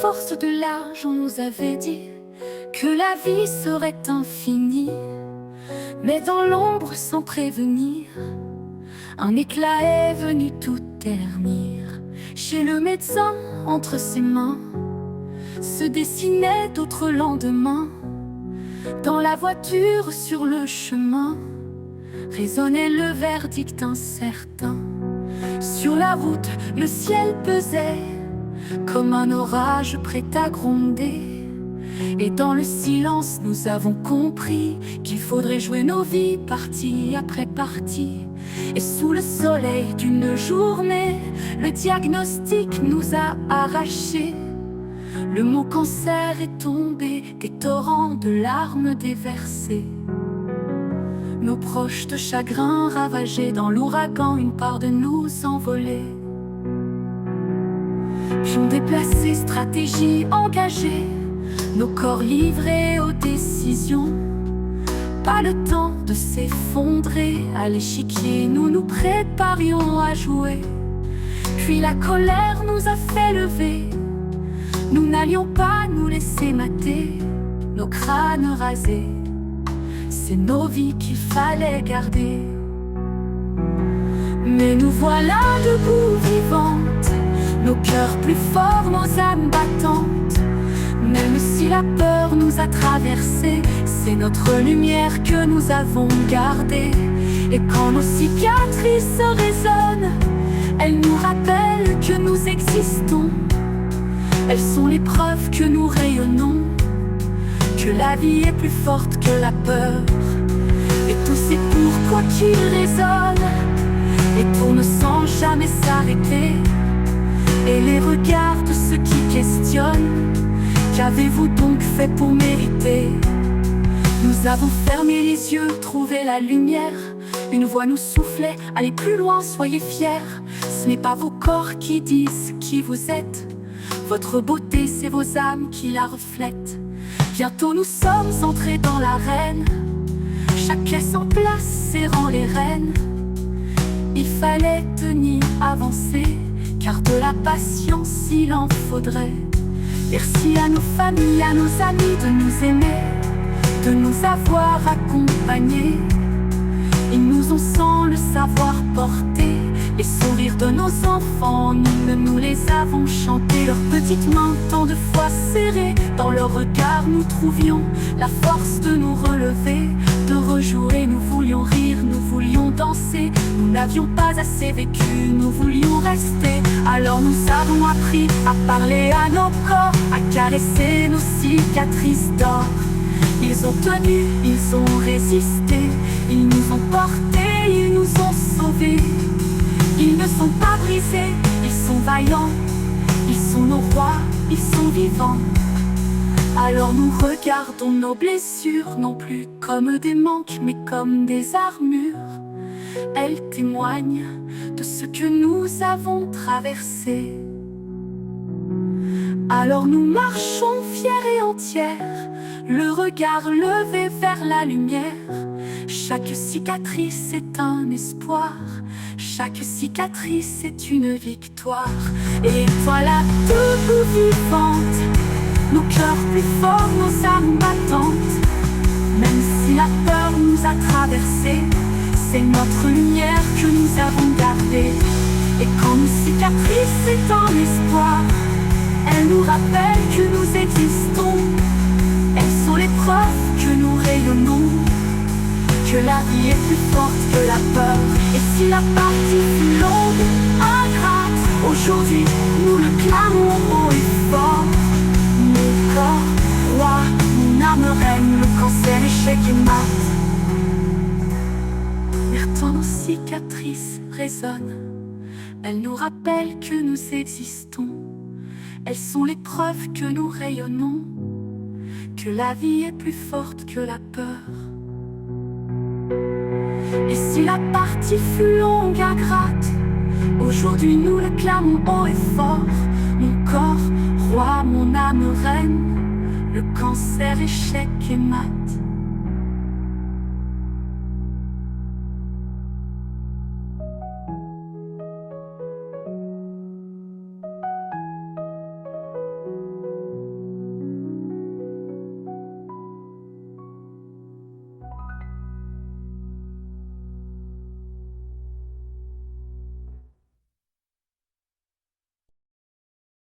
force de l'âge, on nous avait dit que la vie serait infinie. Mais dans l'ombre, sans prévenir, un éclat est venu tout ternir. Chez le médecin, entre ses mains, se dessinaient d'autres lendemains. Dans la voiture, sur le chemin, résonnait le verdict incertain. Sur la route, le ciel pesait comme un orage prêt à gronder. Et dans le silence, nous avons compris qu'il faudrait jouer nos vies partie après partie. Et sous le soleil d'une journée, le diagnostic nous a arrachés. Le mot cancer est tombé, des torrents de larmes déversées. Nos proches de chagrin ravagés dans l'ouragan, une part de nous s'envolait. Pions déplacés, stratégies engagées, nos corps livrés aux décisions. Pas le temps de s'effondrer, à l'échiquier nous nous préparions à jouer. Puis la colère nous a fait lever, nous n'allions pas nous laisser mater, nos crânes rasés. C'est nos vies qu'il fallait garder. Mais nous voilà debout vivantes, nos cœurs plus forts, nos âmes battantes. Même si la peur nous a traversés, c'est notre lumière que nous avons gardée. Et quand nos cicatrices résonnent, elles nous rappellent que nous existons. Elles sont les preuves que nous rayonnons, que la vie est plus forte que la peur. Et tout c'est pourquoi qu'il résonne et tourne sans jamais s'arrêter. Et les regards de ceux qui questionnent, qu'avez-vous donc fait pour mériter? Nous avons fermé les yeux, trouvé la lumière. Une voix nous soufflait, allez plus loin, soyez fiers. Ce n'est pas vos corps qui disent qui vous êtes, votre beauté c'est vos âmes qui la reflètent. Bientôt nous sommes entrés dans l'arène, chaque pièce en place serrant les rênes. Il fallait tenir, avancer, car de la patience il en faudrait. Merci à nos familles, à nos amis de nous aimer, de nous avoir accompagnés. Ils nous ont sans le savoir porté les sourires de nos enfants, nous les avons chantés. Leurs petites mains tant de fois serrées, dans leurs regards nous trouvions la force de nous relever, de rejouer. Nous voulions rire, nous voulions danser, nous n'avions pas assez vécu, nous voulions rester. Alors nous avons appris à parler à nos corps, à caresser nos cicatrices d'or. Ils ont tenu, ils ont résisté, ils nous ont portés, ils nous ont sauvés. Ils ne sont pas brisés, ils sont vaillants, ils sont nos rois, ils sont vivants. Alors nous regardons nos blessures, non plus comme des manques, mais comme des armures. Elles témoignent de ce que nous avons traversé. Alors nous marchons fiers et entières, le regard levé vers la lumière. Chaque cicatrice est un espoir, chaque cicatrice est une victoire. Et voilà debout vivantes, nos cœurs plus forts, nos âmes battantes. Même si la peur nous a traversés, c'est notre lumière que nous avons gardée. Et quand nos cicatrices est un espoir, elles nous rappellent que nous existons. Elles sont les preuves que nous rayonnons, que la vie est plus forte que la peur. Et si la partie fut longue, ingrate, aujourd'hui nous le clamons haut et fort. Mon corps, roi, mon âme reine, le cancer, échec et mat. Pourtant nos cicatrices résonnent, elles nous rappellent que nous existons. Elles sont les preuves que nous rayonnons, que la vie est plus forte que la peur. Et si la partie fut longue, ingrate, aujourd'hui nous le clamons haut et fort. Mon corps, roi, mon âme reine, le cancer, échec et mat.